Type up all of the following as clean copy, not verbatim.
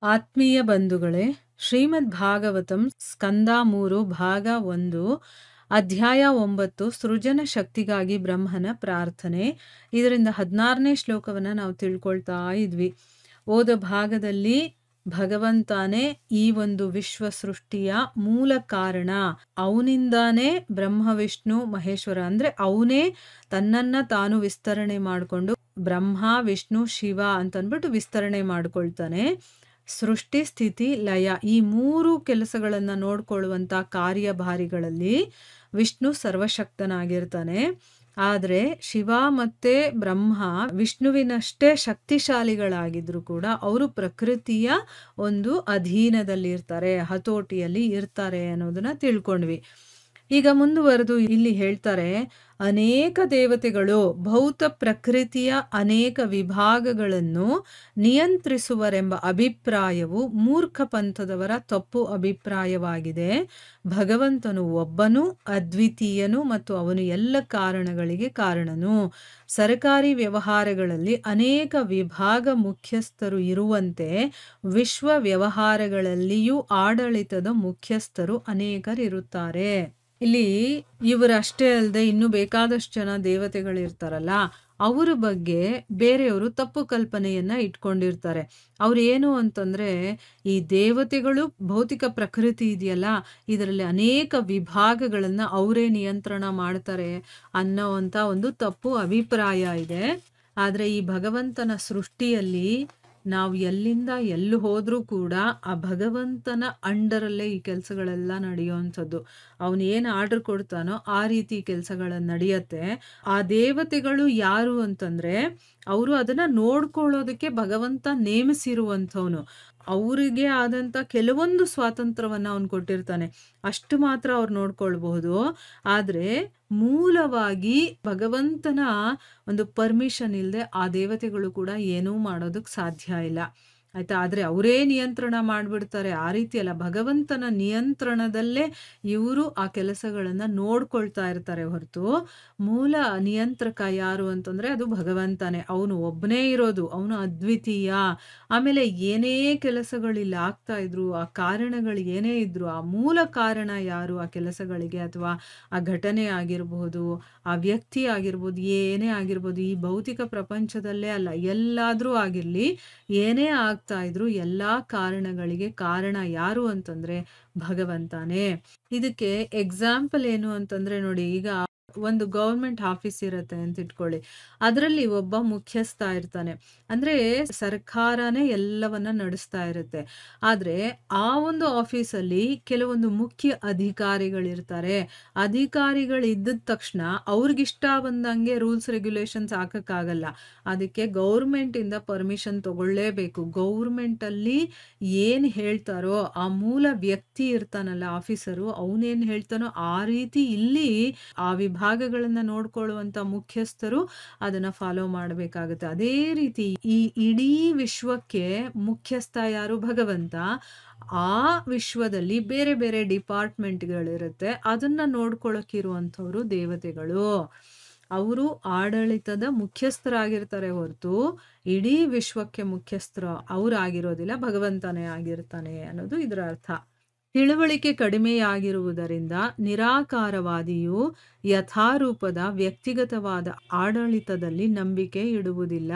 ಆತ್ಮೀಯ ಬಂಧುಗಳೇ, ಶ್ರೀಮದ್ ಭಾಗವತಂ ಸ್ಕಂದ 3 ಭಾಗ 1 ಅಧ್ಯಾಯ 9 ಸೃಜನ ಶಕ್ತಿಗಾಗಿ ಬ್ರಹ್ಮನ ಪ್ರಾರ್ಥನೆ. ಇದರಿಂದ 16ನೇ ಶ್ಲೋಕವನ್ನ ನಾವು ತಿಳ್ಕೊಳ್ತಾ ಇದ್ವಿ. ಓದ ಭಾಗದಲ್ಲಿ ಭಗವಂತನೇ ಈ ಒಂದು ವಿಶ್ವ ಸೃಷ್ಟಿಯ ಮೂಲ ಕಾರಣ, ಅವನಿಂದಾನೇ ಬ್ರಹ್ಮ ವಿಷ್ಣು ಮಹೇಶ್ವರ ಅಂದ್ರೆ ಅವನೇ ತನ್ನನ್ನ ತಾನು ವಿಸ್ತರಣೆ ಮಾಡಿಕೊಂಡು ಬ್ರಹ್ಮ ವಿಷ್ಣು ಶಿವ ಅಂತನ್ಬಿಟ್ಟು ವಿಸ್ತರಣೆ ಮಾಡ್ಕೊಳ್ತಾನೆ. ಸೃಷ್ಟಿ ಸ್ಥಿತಿ ಲಯ ಈ ಮೂರು ಕೆಲಸಗಳನ್ನ ನೋಡ್ಕೊಳ್ಳುವಂತ ಕಾರ್ಯಭಾರಿಗಳಲ್ಲಿ ವಿಷ್ಣು ಸರ್ವಶಕ್ತನಾಗಿರ್ತಾನೆ. ಆದ್ರೆ ಶಿವ ಮತ್ತೆ ಬ್ರಹ್ಮ ವಿಷ್ಣುವಿನಷ್ಟೇ ಶಕ್ತಿಶಾಲಿಗಳಾಗಿದ್ರು ಕೂಡ ಅವರು ಪ್ರಕೃತಿಯ ಒಂದು ಅಧೀನದಲ್ಲಿರ್ತಾರೆ, ಹತೋಟಿಯಲ್ಲಿ ಇರ್ತಾರೆ ಅನ್ನೋದನ್ನ ತಿಳ್ಕೊಂಡ್ವಿ. ಈಗ ಮುಂದುವರೆದು ಇಲ್ಲಿ ಹೇಳ್ತಾರೆ, ಅನೇಕ ದೇವತೆಗಳು ಭೌತ ಪ್ರಕೃತಿಯ ಅನೇಕ ವಿಭಾಗಗಳನ್ನು ನಿಯಂತ್ರಿಸುವರೆಂಬ ಅಭಿಪ್ರಾಯವು ಮೂರ್ಖ ಪಂಥದವರ ತಪ್ಪು ಅಭಿಪ್ರಾಯವಾಗಿದೆ. ಭಗವಂತನು ಒಬ್ಬನು, ಅದ್ವಿತೀಯನು ಮತ್ತು ಅವನು ಎಲ್ಲ ಕಾರಣಗಳಿಗೆ ಕಾರಣನು. ಸರ್ಕಾರಿ ವ್ಯವಹಾರಗಳಲ್ಲಿ ಅನೇಕ ವಿಭಾಗ ಮುಖ್ಯಸ್ಥರು ಇರುವಂತೆ ವಿಶ್ವ ವ್ಯವಹಾರಗಳಲ್ಲಿಯೂ ಆಡಳಿತದ ಮುಖ್ಯಸ್ಥರು ಅನೇಕರಿರುತ್ತಾರೆ. ಇಲ್ಲಿ ಇವರಷ್ಟೇ ಅಲ್ಲದೆ ಇನ್ನು ಬೇಕಾದಷ್ಟು ಜನ ದೇವತೆಗಳಿರ್ತಾರಲ್ಲ, ಅವರ ಬಗ್ಗೆ ಬೇರೆಯವರು ತಪ್ಪು ಕಲ್ಪನೆಯನ್ನ ಇಟ್ಕೊಂಡಿರ್ತಾರೆ. ಅವ್ರು ಏನು ಅಂತಂದ್ರೆ, ಈ ದೇವತೆಗಳು ಭೌತಿಕ ಪ್ರಕೃತಿ ಇದೆಯಲ್ಲ, ಇದರಲ್ಲಿ ಅನೇಕ ವಿಭಾಗಗಳನ್ನ ಅವರೇ ನಿಯಂತ್ರಣ ಮಾಡ್ತಾರೆ ಅನ್ನೋವಂಥ ಒಂದು ತಪ್ಪು ಅಭಿಪ್ರಾಯ ಇದೆ. ಆದ್ರೆ ಈ ಭಗವಂತನ ಸೃಷ್ಟಿಯಲ್ಲಿ ನಾವು ಎಲ್ಲಿಂದ ಎಲ್ಲಿ ಹೋದ್ರೂ ಕೂಡ ಆ ಭಗವಂತನ ಅಂಡರಲ್ಲೇ ಈ ಕೆಲಸಗಳೆಲ್ಲ ನಡೆಯುವಂಥದ್ದು. ಅವನು ಏನು ಆರ್ಡರ್ ಕೊಡ್ತಾನೋ ಆ ರೀತಿ ಕೆಲಸಗಳು ನಡೆಯತ್ತೆ. ಆ ದೇವತೆಗಳು ಯಾರು ಅಂತಂದ್ರೆ, ಅವರು ಅದನ್ನ ನೋಡ್ಕೊಳ್ಳೋದಕ್ಕೆ ಭಗವಂತ ನೇಮಿಸಿರುವಂಥವನು. ಅವರಿಗೆ ಆದಂತ ಕೆಲವೊಂದು ಸ್ವಾತಂತ್ರ್ಯವನ್ನ ಅವನು ಕೊಟ್ಟಿರ್ತಾನೆ, ಅಷ್ಟು ಮಾತ್ರ ಅವ್ರು ನೋಡ್ಕೊಳ್ಬಹುದು. ಆದ್ರೆ ಮೂಲವಾಗಿ ಭಗವಂತನ ಒಂದು ಪರ್ಮಿಷನ್ ಇಲ್ಲದೆ ಆ ದೇವತೆಗಳು ಕೂಡ ಏನೂ ಮಾಡೋದಕ್ಕೆ ಸಾಧ್ಯ ಇಲ್ಲ, ಆಯ್ತಾ. ಆದ್ರೆ ಅವರೇ ನಿಯಂತ್ರಣ ಮಾಡ್ಬಿಡ್ತಾರೆ, ಆ ರೀತಿ ಅಲ್ಲ. ಭಗವಂತನ ನಿಯಂತ್ರಣದಲ್ಲೇ ಇವರು ಆ ಕೆಲಸಗಳನ್ನ ನೋಡ್ಕೊಳ್ತಾ ಇರ್ತಾರೆ ಹೊರತು ಮೂಲ ನಿಯಂತ್ರಕ ಯಾರು ಅಂತಂದ್ರೆ ಅದು ಭಗವಂತನೇ. ಅವನು ಒಬ್ಬನೇ ಇರೋದು, ಅವನು ಅದ್ವಿತೀಯ. ಆಮೇಲೆ ಏನೇ ಕೆಲಸಗಳಿಲ್ಲ ಆಗ್ತಾ ಇದ್ರು, ಆ ಕಾರಣಗಳು ಏನೇ ಇದ್ರು, ಆ ಮೂಲ ಕಾರಣ ಯಾರು ಆ ಕೆಲಸಗಳಿಗೆ, ಅಥವಾ ಆ ಘಟನೆ ಆಗಿರಬಹುದು, ಆ ವ್ಯಕ್ತಿ ಆಗಿರ್ಬೋದು, ಏನೇ ಆಗಿರ್ಬೋದು, ಈ ಭೌತಿಕ ಪ್ರಪಂಚದಲ್ಲೇ ಅಲ್ಲ, ಎಲ್ಲಾದ್ರೂ ಆಗಿರ್ಲಿ, ಏನೇ ಆಗ್ತಾ ಇದ್ರು ಎಲ್ಲಾ ಕಾರಣಗಳಿಗೆ ಕಾರಣ ಯಾರು ಅಂತಂದ್ರೆ ಭಗವಂತನೇ. ಇದಕ್ಕೆ ಎಕ್ಸಾಂಪಲ್ ಏನು ಅಂತಂದ್ರೆ ನೋಡಿ, ಈಗ ಒಂದು ಗೌರ್ಮೆಂಟ್ ಆಫೀಸ್ ಇರತ್ತೆ ಅಂತ ಇಟ್ಕೊಳ್ಳಿ, ಅದರಲ್ಲಿ ಒಬ್ಬ ಮುಖ್ಯಸ್ಥ ಇರ್ತಾನೆ. ಅಂದ್ರೆ ಸರ್ಕಾರನೇ ಎಲ್ಲವನ್ನ ನಡೆಸ್ತಾ ಇರುತ್ತೆ. ಆದ್ರೆ ಆ ಒಂದು ಆಫೀಸಲ್ಲಿ ಕೆಲವೊಂದು ಮುಖ್ಯ ಅಧಿಕಾರಿಗಳಿರ್ತಾರೆ. ಅಧಿಕಾರಿಗಳು ಇದ್ದ ತಕ್ಷಣ ಅವ್ರಿಗಿಷ್ಟ ಬಂದಂಗೆ ರೂಲ್ಸ್ ರೆಗ್ಯುಲೇಷನ್ಸ್ ಹಾಕಕ್ಕಾಗಲ್ಲ. ಅದಕ್ಕೆ ಗೌರ್ಮೆಂಟ್ ಇಂದ ಪರ್ಮಿಷನ್ ತಗೊಳ್ಳೇಬೇಕು. ಗೌರ್ಮೆಂಟ್ ಅಲ್ಲಿ ಏನ್ ಹೇಳ್ತಾರೋ ಆ ಮೂಲ ವ್ಯಕ್ತಿ ಇರ್ತಾನಲ್ಲ, ಆಫೀಸರು, ಅವನೇನ್ ಹೇಳ್ತಾನೋ ಆ ರೀತಿ ಇಲ್ಲಿ ಆ ವಿಭಾಗಗಳನ್ನ ನೋಡ್ಕೊಳ್ಳುವಂತ ಮುಖ್ಯಸ್ಥರು ಅದನ್ನ ಫಾಲೋ ಮಾಡಬೇಕಾಗುತ್ತೆ. ಅದೇ ರೀತಿ ಈ ಇಡೀ ವಿಶ್ವಕ್ಕೆ ಮುಖ್ಯಸ್ಥ ಯಾರು? ಭಗವಂತ. ಆ ವಿಶ್ವದಲ್ಲಿ ಬೇರೆ ಬೇರೆ ಡಿಪಾರ್ಟ್ಮೆಂಟ್ಗಳಿರುತ್ತೆ, ಅದನ್ನ ನೋಡ್ಕೊಳಕ್ಕಿರುವಂಥವ್ರು ದೇವತೆಗಳು. ಅವರು ಆಡಳಿತದ ಮುಖ್ಯಸ್ಥರಾಗಿರ್ತಾರೆ ಹೊರತು ಇಡೀ ವಿಶ್ವಕ್ಕೆ ಮುಖ್ಯಸ್ಥರು ಅವರಾಗಿರೋದಿಲ್ಲ, ಭಗವಂತನೇ ಆಗಿರ್ತಾನೆ ಅನ್ನೋದು ಇದರ ಅರ್ಥ. ತಿಳುವಳಿಕೆ ಕಡಿಮೆಯಾಗಿರುವುದರಿಂದ ನಿರಾಕಾರವಾದಿಯು ಯಥಾರೂಪದ ವ್ಯಕ್ತಿಗತವಾದ ಆಡಳಿತದಲ್ಲಿ ನಂಬಿಕೆ ಇಡುವುದಿಲ್ಲ.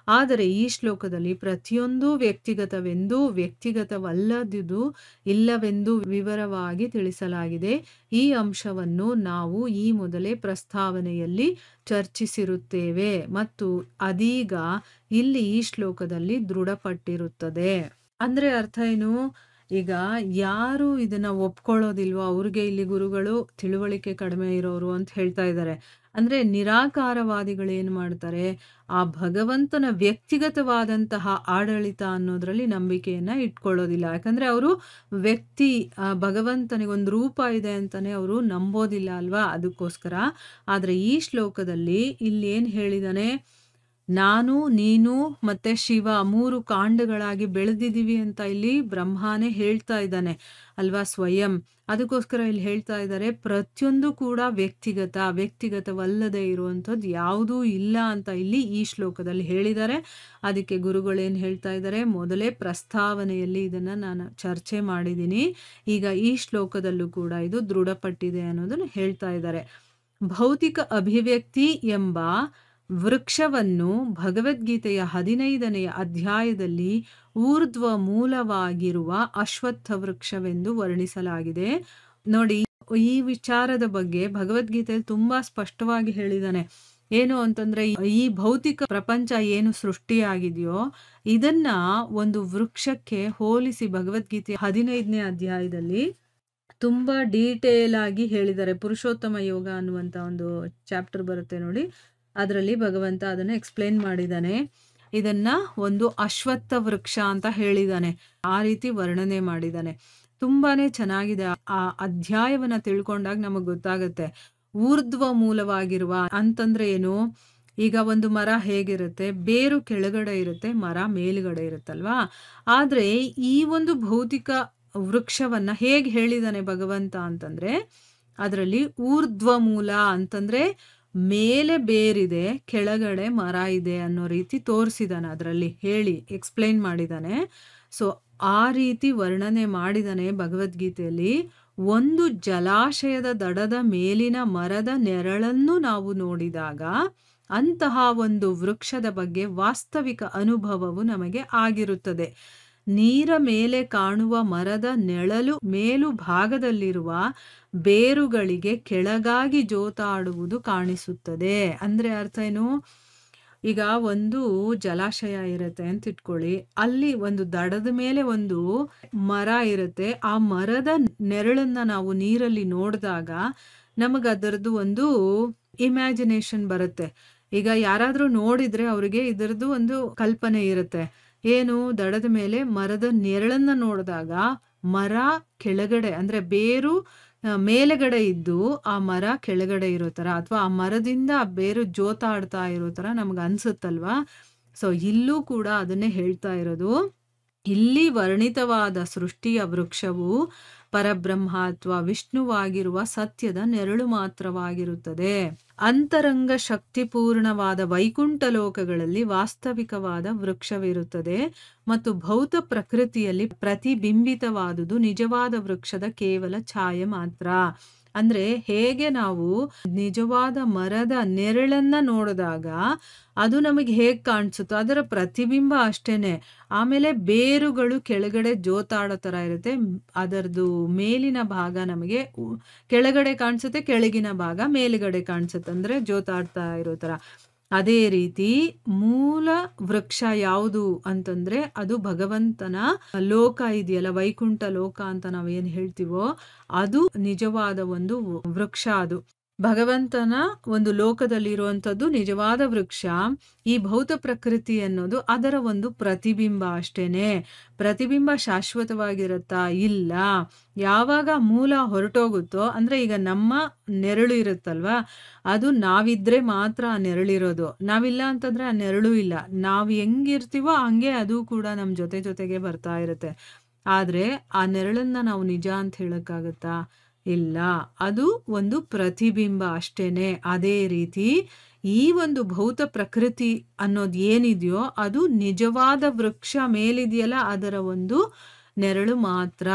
ಆದರೆ ಈ ಶ್ಲೋಕದಲ್ಲಿ ಪ್ರತಿಯೊಂದು ವ್ಯಕ್ತಿಗತವೆಂದೂ ವ್ಯಕ್ತಿಗತವಲ್ಲದುದು ಇಲ್ಲವೆಂದು ವಿವರವಾಗಿ ತಿಳಿಸಲಾಗಿದೆ. ಈ ಅಂಶವನ್ನು ನಾವು ಈ ಮೊದಲೇ ಪ್ರಸ್ತಾವನೆಯಲ್ಲಿ ಚರ್ಚಿಸಿರುತ್ತೇವೆ ಮತ್ತು ಅದೀಗ ಇಲ್ಲಿ ಈ ಶ್ಲೋಕದಲ್ಲಿ ದೃಢಪಟ್ಟಿರುತ್ತದೆ. ಅಂದ್ರೆ ಅರ್ಥ ಏನು? ಈಗ ಯಾರು ಇದನ್ನ ಒಪ್ಕೊಳ್ಳೋದಿಲ್ವೋ ಅವ್ರಿಗೆ ಇಲ್ಲಿ ಗುರುಗಳು ತಿಳುವಳಿಕೆ ಕಡಿಮೆ ಇರೋರು ಅಂತ ಹೇಳ್ತಾ ಇದ್ದಾರೆ. ಅಂದ್ರೆ ನಿರಾಕಾರವಾದಿಗಳು ಏನ್ ಮಾಡ್ತಾರೆ, ಆ ಭಗವಂತನ ವ್ಯಕ್ತಿಗತವಾದಂತಹ ಆಡಳಿತ ಅನ್ನೋದ್ರಲ್ಲಿ ನಂಬಿಕೆಯನ್ನ ಇಟ್ಕೊಳ್ಳೋದಿಲ್ಲ. ಯಾಕಂದ್ರೆ ಅವರು ವ್ಯಕ್ತಿ, ಭಗವಂತನಿಗೊಂದು ರೂಪ ಇದೆ ಅಂತಾನೆ ಅವರು ನಂಬೋದಿಲ್ಲ ಅಲ್ವಾ, ಅದಕ್ಕೋಸ್ಕರ. ಆದ್ರೆ ಈ ಶ್ಲೋಕದಲ್ಲಿ ಇಲ್ಲಿ ಏನ್ ಹೇಳಿದಾನೆ, ನಾನು, ನೀನು ಮತ್ತೆ ಶಿವ 3 ಕಾಂಡಗಳಾಗಿ ಬೆಳೆದಿದ್ದೀವಿ ಅಂತ ಇಲ್ಲಿ ಬ್ರಹ್ಮನೇ ಹೇಳ್ತಾ ಇದ್ದಾನೆ ಅಲ್ವಾ ಸ್ವಯಂ. ಅದಕ್ಕೋಸ್ಕರ ಇಲ್ಲಿ ಹೇಳ್ತಾ ಇದ್ದಾರೆ ಪ್ರತಿಯೊಂದು ಕೂಡ ವ್ಯಕ್ತಿಗತವಲ್ಲದೆ ಇರುವಂಥದ್ದು ಯಾವುದೂ ಇಲ್ಲ ಅಂತ ಇಲ್ಲಿ ಈ ಶ್ಲೋಕದಲ್ಲಿ ಹೇಳಿದ್ದಾರೆ. ಅದಕ್ಕೆ ಗುರುಗಳೇನು ಹೇಳ್ತಾ ಇದ್ದಾರೆ, ಮೊದಲೇ ಪ್ರಸ್ತಾವನೆಯಲ್ಲಿ ಇದನ್ನ ನಾನು ಚರ್ಚೆ ಮಾಡಿದ್ದೀನಿ, ಈಗ ಈ ಶ್ಲೋಕದಲ್ಲೂ ಕೂಡ ಇದು ದೃಢಪಟ್ಟಿದೆ ಅನ್ನೋದನ್ನು ಹೇಳ್ತಾ ಇದ್ದಾರೆ. ಭೌತಿಕ ಅಭಿವ್ಯಕ್ತಿ ಎಂಬ ವೃಕ್ಷವನ್ನು ಭಗವದ್ಗೀತೆಯ 15ನೆಯ ಅಧ್ಯಾಯದಲ್ಲಿ ಊರ್ಧ್ವ ಮೂಲವಾಗಿರುವ ಅಶ್ವತ್ಥ ವೃಕ್ಷವೆಂದು ವರ್ಣಿಸಲಾಗಿದೆ. ನೋಡಿ, ಈ ವಿಚಾರದ ಬಗ್ಗೆ ಭಗವದ್ಗೀತೆಯಲ್ಲಿ ತುಂಬಾ ಸ್ಪಷ್ಟವಾಗಿ ಹೇಳಿದ್ದಾನೆ. ಏನು ಅಂತಂದ್ರೆ, ಈ ಭೌತಿಕ ಪ್ರಪಂಚ ಏನು ಸೃಷ್ಟಿಯಾಗಿದೆಯೋ ಇದನ್ನ ಒಂದು ವೃಕ್ಷಕ್ಕೆ ಹೋಲಿಸಿ ಭಗವದ್ಗೀತೆ 15ನೇ ಅಧ್ಯಾಯದಲ್ಲಿ ತುಂಬಾ ಡೀಟೇಲ್ ಆಗಿ ಹೇಳಿದ್ದಾರೆ. ಪುರುಷೋತ್ತಮ ಯೋಗ ಅನ್ನುವಂತ ಒಂದು ಚಾಪ್ಟರ್ ಬರುತ್ತೆ ನೋಡಿ, ಅದರಲ್ಲಿ ಭಗವಂತ ಅದನ್ನ ಎಕ್ಸ್ಪ್ಲೇನ್ ಮಾಡಿದ್ದಾನೆ. ಇದನ್ನ ಒಂದು ಅಶ್ವತ್ಥ ವೃಕ್ಷ ಅಂತ ಹೇಳಿದ್ದಾನೆ, ಆ ರೀತಿ ವರ್ಣನೆ ಮಾಡಿದ್ದಾನೆ. ತುಂಬಾನೇ ಚೆನ್ನಾಗಿದೆ. ಆ ಅಧ್ಯಾಯವನ್ನ ತಿಳ್ಕೊಂಡಾಗ ನಮಗ್ ಗೊತ್ತಾಗತ್ತೆ ಊರ್ಧ್ವ ಮೂಲವಾಗಿರುವ ಅಂತಂದ್ರೆ ಏನು. ಈಗ ಒಂದು ಮರ ಹೇಗಿರುತ್ತೆ, ಬೇರು ಕೆಳಗಡೆ ಇರುತ್ತೆ, ಮರ ಮೇಲ್ಗಡೆ ಇರುತ್ತಲ್ವಾ. ಆದ್ರೆ ಈ ಒಂದು ಭೌತಿಕ ವೃಕ್ಷವನ್ನ ಹೇಗೆ ಹೇಳಿದಾನೆ ಭಗವಂತ ಅಂತಂದ್ರೆ, ಅದರಲ್ಲಿ ಊರ್ಧ್ವ ಮೂಲ ಅಂತಂದ್ರೆ ಮೇಲೆ ಬೇರಿದೆ, ಕೆಳಗಡೆ ಮರ ಇದೆ ಅನ್ನೋ ರೀತಿ ತೋರಿಸಿದಾನೆ, ಅದರಲ್ಲಿ ಹೇಳಿ ಎಕ್ಸ್ಪ್ಲೈನ್ ಮಾಡಿದಾನೆ. ಸೊ ಆ ರೀತಿ ವರ್ಣನೆ ಮಾಡಿದಾನೆ ಭಗವದ್ಗೀತೆಯಲ್ಲಿ. ಒಂದು ಜಲಾಶಯದ ದಡದ ಮೇಲಿನ ಮರದ ನೆರಳನ್ನು ನಾವು ನೋಡಿದಾಗ ಅಂತಹ ಒಂದು ವೃಕ್ಷದ ಬಗ್ಗೆ ವಾಸ್ತವಿಕ ಅನುಭವವು ನಮಗೆ ಆಗಿರುತ್ತದೆ. ನೀರ ಮೇಲೆ ಕಾಣುವ ಮರದ ನೆರಳು ಮೇಲು ಭಾಗದಲ್ಲಿರುವ ಬೇರುಗಳಿಗೆ ಕೆಳಗಾಗಿ ಜೋತಾಡುವುದು ಕಾಣಿಸುತ್ತದೆ. ಅಂದ್ರೆ ಅರ್ಥ ಏನು, ಈಗ ಒಂದು ಜಲಾಶಯ ಇರುತ್ತೆ ಅಂತ ಇಟ್ಕೊಳ್ಳಿ, ಅಲ್ಲಿ ಒಂದು ದಡದ ಮೇಲೆ ಒಂದು ಮರ ಇರುತ್ತೆ. ಆ ಮರದ ನೆರಳನ್ನ ನಾವು ನೀರಲ್ಲಿ ನೋಡಿದಾಗ ನಮಗ್ ಅದರದ್ದು ಒಂದು ಇಮ್ಯಾಜಿನೇಷನ್ ಬರುತ್ತೆ. ಈಗ ಯಾರಾದ್ರೂ ನೋಡಿದ್ರೆ ಅವ್ರಿಗೆ ಇದರದ್ದು ಒಂದು ಕಲ್ಪನೆ ಇರುತ್ತೆ. ಏನು, ದಡದ ಮೇಲೆ ಮರದ ನೆರಳನ್ನ ನೋಡಿದಾಗ ಮರ ಕೆಳಗಡೆ ಅಂದ್ರೆ ಬೇರು ಮೇಲೆಗಡೆ ಇದ್ದು ಆ ಮರ ಕೆಳಗಡೆ ಇರೋ ತರ, ಅಥವಾ ಆ ಮರದಿಂದ ಆ ಬೇರು ಜೋತಾಡ್ತಾ ಇರೋ ತರ ನಮ್ಗೆ ಅನ್ಸುತ್ತಲ್ವಾ. ಸೊ ಇಲ್ಲೂ ಕೂಡ ಅದನ್ನೇ ಹೇಳ್ತಾ ಇರೋದು. ಇಲ್ಲಿ ವರ್ಣಿತವಾದ ಸೃಷ್ಟಿಯ ವೃಕ್ಷವು ಪರಬ್ರಹ್ಮ ಅಥವಾ ವಿಷ್ಣುವಾಗಿರುವ ಸತ್ಯದ ನೆರಳು ಮಾತ್ರವಾಗಿರುತ್ತದೆ. ಅಂತರಂಗ ಶಕ್ತಿಪೂರ್ಣವಾದ ವೈಕುಂಠ ಲೋಕಗಳಲ್ಲಿ ವಾಸ್ತವಿಕವಾದ ವೃಕ್ಷವಿರುತ್ತದೆ ಮತ್ತು ಭೌತ ಪ್ರಕೃತಿಯಲ್ಲಿ ಪ್ರತಿಬಿಂಬಿತವಾದುದು ನಿಜವಾದ ವೃಕ್ಷದ ಕೇವಲ ಛಾಯೆ ಮಾತ್ರ. ಅಂದ್ರೆ ಹೇಗೆ ನಾವು ನಿಜವಾದ ಮರದ ನೆರಳನ್ನ ನೋಡಿದಾಗ ಅದು ನಮಗೆ ಹೇಗ್ ಕಾಣಿಸುತ್ತೋ ಅದರ ಪ್ರತಿಬಿಂಬ ಅಷ್ಟೇನೆ. ಆಮೇಲೆ ಬೇರುಗಳು ಕೆಳಗಡೆ ಜೋತಾಡೋ ತರ ಇರುತ್ತೆ, ಅದರದ್ದು ಮೇಲಿನ ಭಾಗ ನಮಗೆ ಕೆಳಗಡೆ ಕಾಣಿಸುತ್ತೆ, ಕೆಳಗಿನ ಭಾಗ ಮೇಲುಗಡೆ ಕಾಣಿಸುತ್ತೆ, ಅಂದ್ರೆ ಜೋತಾಡ್ತಾ ಇರೋ ತರ. ಅದೇ ರೀತಿ ಮೂಲ ವೃಕ್ಷ ಯಾವುದು ಅಂತಂದ್ರೆ ಅದು ಭಗವಂತನ ಲೋಕ ಇದೆಯಲ್ಲ, ವೈಕುಂಠ ಲೋಕ ಅಂತ ನಾವೇನ್ ಹೇಳ್ತೀವೋ ಅದು ನಿಜವಾದ ಒಂದು ವೃಕ್ಷ. ಅದು ಭಗವಂತನ ಒಂದು ಲೋಕದಲ್ಲಿ ಇರುವಂತದ್ದು ನಿಜವಾದ ವೃಕ್ಷ. ಈ ಭೌತ ಪ್ರಕೃತಿ ಅನ್ನೋದು ಅದರ ಒಂದು ಪ್ರತಿಬಿಂಬ ಅಷ್ಟೇನೆ. ಪ್ರತಿಬಿಂಬ ಶಾಶ್ವತವಾಗಿರುತ್ತಾ? ಇಲ್ಲ. ಯಾವಾಗ ಮೂಲ ಹೊರಟೋಗುತ್ತೋ, ಅಂದ್ರೆ ಈಗ ನಮ್ಮ ನೆರಳು ಇರುತ್ತಲ್ವಾ, ಅದು ನಾವಿದ್ರೆ ಮಾತ್ರ ಆ ನೆರಳಿರೋದು. ನಾವಿಲ್ಲ ಅಂತಂದ್ರೆ ಆ ನೆರಳು ಇಲ್ಲ. ನಾವು ಹೆಂಗಿರ್ತೀವೋ ಹಂಗೆ ಅದು ಕೂಡ ನಮ್ ಜೊತೆಗೆ ಬರ್ತಾ ಇರುತ್ತೆ. ಆದ್ರೆ ಆ ನೆರಳನ್ನ ನಾವು ನಿಜ ಅಂತ ಹೇಳಕ್ಕಾಗತ್ತಾ? ಇಲ್ಲ, ಅದು ಒಂದು ಪ್ರತಿಬಿಂಬ ಅಷ್ಟೇನೆ. ಅದೇ ರೀತಿ ಈ ಒಂದು ಭೌತ ಪ್ರಕೃತಿ ಅನ್ನೋದು ಏನಿದೆಯೋ ಅದು ನಿಜವಾದ ವೃಕ್ಷ ಮೇಲಿದೆಯಲ್ಲ ಅದರ ಒಂದು ನೆರಳು ಮಾತ್ರ.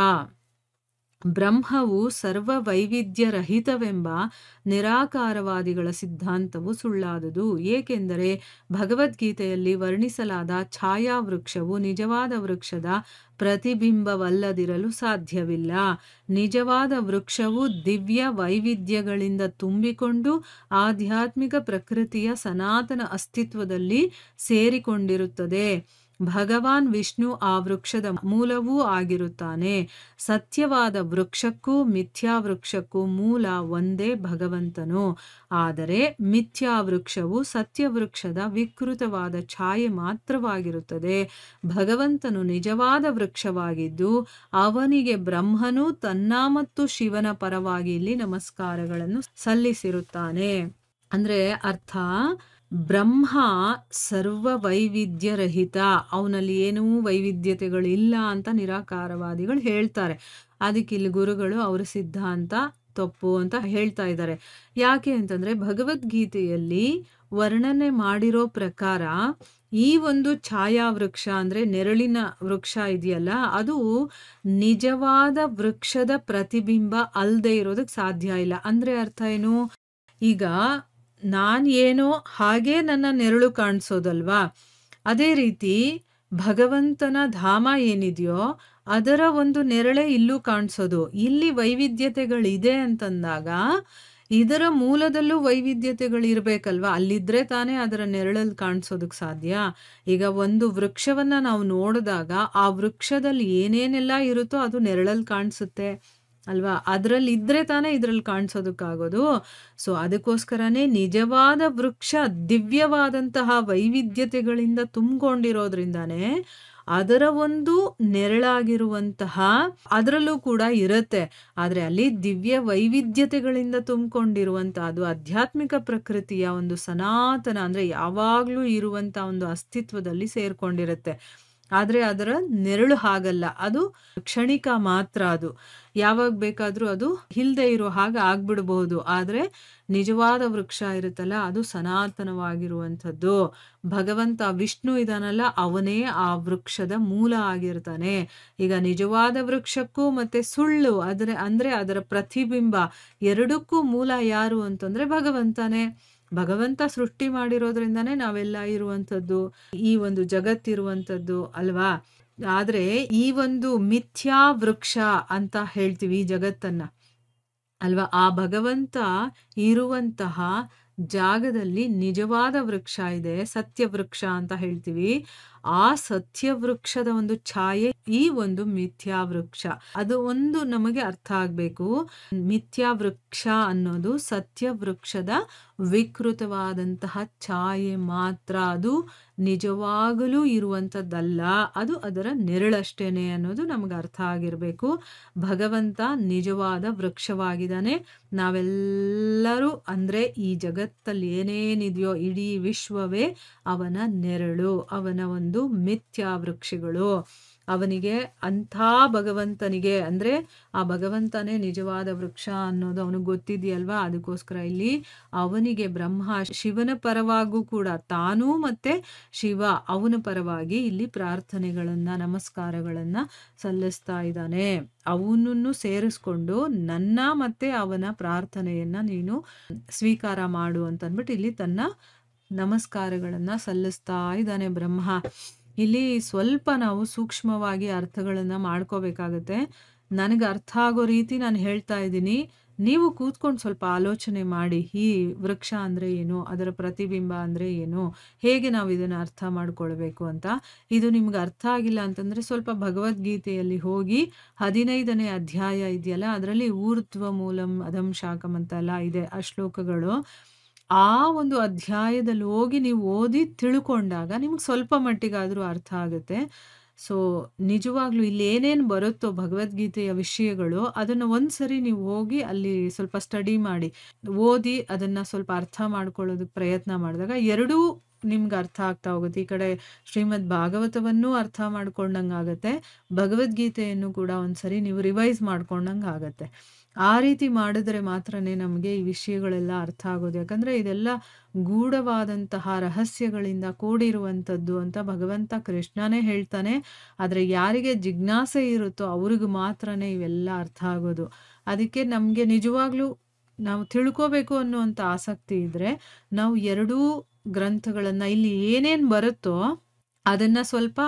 ಬ್ರಹ್ಮವು ಸರ್ವ ವೈವಿಧ್ಯ ರಹಿತವೆಂಬ ನಿರಾಕಾರವಾದಿಗಳ ಸಿದ್ಧಾಂತವು ಸುಳ್ಳಾದುದು. ಏಕೆಂದರೆ ಭಗವದ್ಗೀತೆಯಲ್ಲಿ ವರ್ಣಿಸಲಾದ ಛಾಯಾ ವೃಕ್ಷವು ನಿಜವಾದ ವೃಕ್ಷದ ಪ್ರತಿಬಿಂಬವಲ್ಲದಿರಲು ಸಾಧ್ಯವಿಲ್ಲ. ನಿಜವಾದ ವೃಕ್ಷವು ದಿವ್ಯ ವೈವಿಧ್ಯಗಳಿಂದ ತುಂಬಿಕೊಂಡು ಆಧ್ಯಾತ್ಮಿಕ ಪ್ರಕೃತಿಯ ಸನಾತನ ಅಸ್ತಿತ್ವದಲ್ಲಿ ಸೇರಿಕೊಂಡಿರುತ್ತದೆ. ಭಗವಾನ್ ವಿಷ್ಣು ಆ ವೃಕ್ಷದ ಮೂಲವೂ ಆಗಿರುತ್ತಾನೆ. ಸತ್ಯವಾದ ವೃಕ್ಷಕ್ಕೂ ಮಿಥ್ಯಾ ವೃಕ್ಷಕ್ಕೂ ಮೂಲ ಒಂದೇ ಭಗವಂತನು. ಆದರೆ ಮಿಥ್ಯಾ ವೃಕ್ಷವು ಸತ್ಯವೃಕ್ಷದ ವಿಕೃತವಾದ ಛಾಯೆ ಮಾತ್ರವಾಗಿರುತ್ತದೆ. ಭಗವಂತನು ನಿಜವಾದ ವೃಕ್ಷವಾಗಿದ್ದು ಅವನಿಗೆ ಬ್ರಹ್ಮನು ತನ್ನ ಮತ್ತು ಶಿವನ ಪರವಾಗಿ ಇಲ್ಲಿ ನಮಸ್ಕಾರಗಳನ್ನು ಸಲ್ಲಿಸಿರುತ್ತಾನೆ. ಅಂದ್ರೆ ಅರ್ಥ, ಬ್ರಹ್ಮ ಸರ್ವ ವೈವಿಧ್ಯರಹಿತ, ಅವನಲ್ಲಿ ಏನೂ ವೈವಿಧ್ಯತೆಗಳಿಲ್ಲ ಅಂತ ನಿರಾಕಾರವಾದಿಗಳು ಹೇಳ್ತಾರೆ. ಅದಕ್ಕೆ ಇಲ್ಲಿ ಗುರುಗಳು ಅವರ ಸಿದ್ಧಾಂತ ತಪ್ಪು ಅಂತ ಹೇಳ್ತಾ ಇದ್ದಾರೆ. ಯಾಕೆ ಅಂತಂದ್ರೆ ಭಗವದ್ಗೀತೆಯಲ್ಲಿ ವರ್ಣನೆ ಮಾಡಿರೋ ಪ್ರಕಾರ ಈ ಒಂದು ಛಾಯಾವೃಕ್ಷ ಅಂದ್ರೆ ನೆರಳಿನ ವೃಕ್ಷ ಇದೆಯಲ್ಲ, ಅದು ನಿಜವಾದ ವೃಕ್ಷದ ಪ್ರತಿಬಿಂಬ ಅಲ್ದೇ ಇರೋದಕ್ಕೆ ಸಾಧ್ಯ ಇಲ್ಲ. ಅಂದ್ರೆ ಅರ್ಥ ಏನು? ಈಗ ನಾನ್ ಏನೋ ಹಾಗೆ ನನ್ನ ನೆರಳು ಕಾಣಿಸೋದಲ್ವಾ? ಅದೇ ರೀತಿ ಭಗವಂತನ ಧಾಮ ಏನಿದೆಯೋ ಅದರ ಒಂದು ನೆರಳೇ ಇಲ್ಲೂ ಕಾಣಿಸೋದು. ಇಲ್ಲಿ ವೈವಿಧ್ಯತೆಗಳಿದೆ ಅಂತಂದಾಗ ಇದರ ಮೂಲದಲ್ಲೂ ವೈವಿಧ್ಯತೆಗಳಿರ್ಬೇಕಲ್ವಾ? ಅಲ್ಲಿದ್ರೆ ತಾನೇ ಅದರ ನೆರಳಲ್ಲಿ ಕಾಣಿಸೋದಕ್ಕೆ ಸಾಧ್ಯ. ಈಗ ಒಂದು ವೃಕ್ಷವನ್ನ ನಾವು ನೋಡಿದಾಗ ಆ ವೃಕ್ಷದಲ್ಲಿ ಏನೇನೆಲ್ಲ ಇರುತ್ತೋ ಅದು ನೆರಳಲ್ಲಿ ಕಾಣಿಸುತ್ತೆ ಅಲ್ವಾ? ಅದ್ರಲ್ಲಿ ಇದ್ರೆ ತಾನೇ ಇದ್ರಲ್ಲಿ ಕಾಣಿಸೋದಕ್ಕಾಗೋದು. ಸೊ ಅದಕ್ಕೋಸ್ಕರನೇ ನಿಜವಾದ ವೃಕ್ಷ ದಿವ್ಯವಾದಂತಹ ವೈವಿಧ್ಯತೆಗಳಿಂದ ತುಂಬಿಕೊಂಡಿರೋದ್ರಿಂದಾನೇ ಅದರ ಒಂದು ನೆರಳಾಗಿರುವಂತಹ ಅದರಲ್ಲೂ ಕೂಡ ಇರುತ್ತೆ. ಆದ್ರೆ ಅಲ್ಲಿ ದಿವ್ಯ ವೈವಿಧ್ಯತೆಗಳಿಂದ ತುಂಬಿಕೊಂಡಿರುವಂತಹ ಅದು ಆಧ್ಯಾತ್ಮಿಕ ಪ್ರಕೃತಿಯ ಒಂದು ಸನಾತನ ಅಂದ್ರೆ ಯಾವಾಗ್ಲೂ ಇರುವಂತ ಒಂದು ಅಸ್ತಿತ್ವದಲ್ಲಿ ಸೇರ್ಕೊಂಡಿರುತ್ತೆ. ಆದ್ರೆ ಅದರ ನೆರಳು ಹಾಗಲ್ಲ, ಅದು ಕ್ಷಣಿಕ ಮಾತ್ರ. ಅದು ಯಾವಾಗ ಬೇಕಾದ್ರೂ ಅದು ಇಲ್ದೇ ಇರೋ ಹಾಗೆ ಆಗ್ಬಿಡ್ಬಹುದು. ಆದ್ರೆ ನಿಜವಾದ ವೃಕ್ಷ ಇರುತ್ತಲ್ಲ, ಅದು ಸನಾತನವಾಗಿರುವಂಥದ್ದು. ಭಗವಂತ ವಿಷ್ಣು ಇದಾನಲ್ಲ, ಅವನೇ ಆ ವೃಕ್ಷದ ಮೂಲ ಆಗಿರ್ತಾನೆ. ಈಗ ನಿಜವಾದ ವೃಕ್ಷಕ್ಕೂ ಮತ್ತೆ ಸುಳ್ಳು ಅಂದ್ರೆ ಅದರ ಪ್ರತಿಬಿಂಬ ಎರಡಕ್ಕೂ ಮೂಲ ಯಾರು ಅಂತಂದ್ರೆ ಭಗವಂತನೇ. ಭಗವಂತ ಸೃಷ್ಟಿ ಮಾಡಿರೋದ್ರಿಂದಾನೇ ನಾವೆಲ್ಲ ಇರುವಂಥದ್ದು, ಈ ಒಂದು ಜಗತ್ತಿರುವಂಥದ್ದು ಅಲ್ವಾ? ಆದ್ರೆ ಈ ಒಂದು ಮಿಥ್ಯಾ ವೃಕ್ಷ ಅಂತ ಹೇಳ್ತೀವಿ ಈ ಜಗತ್ತನ್ನ ಅಲ್ವಾ? ಆ ಭಗವಂತ ಇರುವಂತಹ ಜಾಗದಲ್ಲಿ ನಿಜವಾದ ವೃಕ್ಷ ಇದೆ, ಸತ್ಯ ವೃಕ್ಷ ಅಂತ ಹೇಳ್ತೀವಿ. ಆ ಸತ್ಯ ವೃಕ್ಷದ ಒಂದು ಛಾಯೆ ಈ ಒಂದು ಮಿಥ್ಯಾ ವೃಕ್ಷ. ಅದು ಒಂದು ನಮಗೆ ಅರ್ಥ ಆಗ್ಬೇಕು. ಮಿಥ್ಯಾ ವೃಕ್ಷ ಅನ್ನೋದು ಸತ್ಯ ವೃಕ್ಷದ ವಿಕೃತವಾದಂತಹ ಛಾಯೆ ಮಾತ್ರ, ಅದು ನಿಜವಾಗಲೂ ಇರುವಂಥದ್ದಲ್ಲ, ಅದು ಅದರ ನೆರಳಷ್ಟೇನೆ ಅನ್ನೋದು ನಮ್ಗೆ ಅರ್ಥ ಆಗಿರ್ಬೇಕು. ಭಗವಂತ ನಿಜವಾದ ವೃಕ್ಷವಾಗಿದ್ದಾನೆ. ನಾವೆಲ್ಲರೂ ಅಂದ್ರೆ ಈ ಜಗತ್ತಲ್ಲಿ ಏನೇನಿದೆಯೋ ಇಡೀ ವಿಶ್ವವೇ ಅವನ ನೆರಳು, ಅವನ ಒಂದು ಮಿಥ್ಯಾ ವೃಕ್ಷಗಳು. ಅವನಿಗೆ ಅಂಥ ಭಗವಂತನಿಗೆ ಅಂದ್ರೆ ಆ ಭಗವಂತನೇ ನಿಜವಾದ ವೃಕ್ಷ ಅನ್ನೋದು ಅವನಿಗೆ ಗೊತ್ತಿದೆಯಲ್ವಾ? ಅದಕ್ಕೋಸ್ಕರ ಇಲ್ಲಿ ಅವನಿಗೆ ಬ್ರಹ್ಮ ಶಿವನ ಪರವಾಗೂ ಕೂಡ ತಾನೂ ಮತ್ತೆ ಶಿವ ಅವನ ಪರವಾಗಿ ಇಲ್ಲಿ ಪ್ರಾರ್ಥನೆಗಳನ್ನ ನಮಸ್ಕಾರಗಳನ್ನ ಸಲ್ಲಿಸ್ತಾ ಇದ್ದಾನೆ. ಅವನನ್ನು ಸೇರಿಸ್ಕೊಂಡು ನನ್ನ ಮತ್ತೆ ಅವನ ಪ್ರಾರ್ಥನೆಯನ್ನ ನೀನು ಸ್ವೀಕಾರ ಮಾಡು ಅಂತ ಅಂದ್ಬಿಟ್ಟು ಇಲ್ಲಿ ತನ್ನ ನಮಸ್ಕಾರಗಳನ್ನ ಸಲ್ಲಿಸ್ತಾ ಇದ್ದಾನೆ ಬ್ರಹ್ಮ. ಇಲ್ಲಿ ಸ್ವಲ್ಪ ನಾವು ಸೂಕ್ಷ್ಮವಾಗಿ ಅರ್ಥಗಳನ್ನ ಮಾಡ್ಕೋಬೇಕಾಗತ್ತೆ. ನನಗೆ ಅರ್ಥ ಆಗೋ ರೀತಿ ನಾನು ಹೇಳ್ತಾ ಇದ್ದೀನಿ. ನೀವು ಕೂತ್ಕೊಂಡು ಸ್ವಲ್ಪ ಆಲೋಚನೆ ಮಾಡಿ, ಈ ವೃಕ್ಷ ಅಂದ್ರೆ ಏನು, ಅದರ ಪ್ರತಿಬಿಂಬ ಅಂದ್ರೆ ಏನು, ಹೇಗೆ ನಾವು ಇದನ್ನ ಅರ್ಥ ಮಾಡ್ಕೊಳ್ಬೇಕು ಅಂತ. ಇದು ನಿಮ್ಗೆ ಅರ್ಥ ಆಗಿಲ್ಲ ಅಂತಂದ್ರೆ ಸ್ವಲ್ಪ ಭಗವದ್ಗೀತೆಯಲ್ಲಿ ಹೋಗಿ 15ನೇ ಅಧ್ಯಾಯ ಇದೆಯಲ್ಲ, ಅದರಲ್ಲಿ ಊರ್ಧ್ವ ಮೂಲಂ ಅಧಂ ಶಾಖಂ ಅಂತೆಲ್ಲ ಇದೆ ಆ ಶ್ಲೋಕಗಳು. ಆ ಒಂದು ಅಧ್ಯಾಯದಲ್ಲಿ ಹೋಗಿ ನೀವು ಓದಿ ತಿಳ್ಕೊಂಡಾಗ ನಿಮ್ಗೆ ಸ್ವಲ್ಪ ಮಟ್ಟಿಗಾದ್ರೂ ಅರ್ಥ ಆಗುತ್ತೆ. ಸೊ ನಿಜವಾಗ್ಲೂ ಇಲ್ಲಿ ಏನೇನು ಬರುತ್ತೋ ಭಗವದ್ಗೀತೆಯ ವಿಷಯಗಳು ಅದನ್ನ ಒಂದ್ಸರಿ ನೀವು ಹೋಗಿ ಅಲ್ಲಿ ಸ್ವಲ್ಪ ಸ್ಟಡಿ ಮಾಡಿ, ಓದಿ ಅದನ್ನ ಸ್ವಲ್ಪ ಅರ್ಥ ಮಾಡ್ಕೊಳ್ಳೋದಕ್ಕೆ ಪ್ರಯತ್ನ ಮಾಡಿದಾಗ ಎರಡೂ ನಿಮ್ಗೆ ಅರ್ಥ ಆಗ್ತಾ ಹೋಗುತ್ತೆ. ಈ ಕಡೆ ಶ್ರೀಮದ್ ಭಾಗವತವನ್ನು ಅರ್ಥ ಮಾಡ್ಕೊಂಡಂಗೆ ಆಗತ್ತೆ, ಭಗವದ್ಗೀತೆಯನ್ನು ಕೂಡ ಒಂದ್ಸರಿ ನೀವು ರಿವೈಸ್ ಮಾಡ್ಕೊಂಡಂಗೆ ಆಗತ್ತೆ. ಆ ರೀತಿ ಮಾಡಿದ್ರೆ ಮಾತ್ರನೇ ನಮಗೆ ಈ ವಿಷಯಗಳೆಲ್ಲ ಅರ್ಥ ಆಗೋದು. ಯಾಕಂದ್ರೆ ಇದೆಲ್ಲ ಗೂಢವಾದಂತಹ ರಹಸ್ಯಗಳಿಂದ ಕೂಡಿರುವಂಥದ್ದು ಅಂತ ಭಗವಂತ ಕೃಷ್ಣನೇ ಹೇಳ್ತಾನೆ. ಆದ್ರೆ ಯಾರಿಗೆ ಜಿಜ್ಞಾಸೆ ಇರುತ್ತೋ ಅವ್ರಿಗೆ ಮಾತ್ರನೇ ಇವೆಲ್ಲ ಅರ್ಥ ಆಗೋದು. ಅದಕ್ಕೆ ನಮ್ಗೆ ನಿಜವಾಗ್ಲೂ ನಾವು ತಿಳ್ಕೋಬೇಕು ಅನ್ನುವಂಥ ಆಸಕ್ತಿ ಇದ್ರೆ ನಾವು ಎರಡೂ ಗ್ರಂಥಗಳನ್ನ ಇಲ್ಲಿ ಏನೇನ್ ಬರುತ್ತೋ ಅದನ್ನ ಸ್ವಲ್ಪ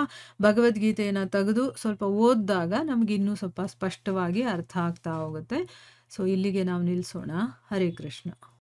ಭಗವದ್ಗೀತೆಯನ್ನ ತೆಗೆದು ಸ್ವಲ್ಪ ಓದಿದಾಗ ನಮ್ಗೆ ಇನ್ನೂ ಸ್ವಲ್ಪ ಸ್ಪಷ್ಟವಾಗಿ ಅರ್ಥ ಆಗ್ತಾ ಹೋಗುತ್ತೆ. ಸೊ ಇಲ್ಲಿಗೆ ನಾವು ನಿಲ್ಲಿಸೋಣ. ಹರೇ ಕೃಷ್ಣ.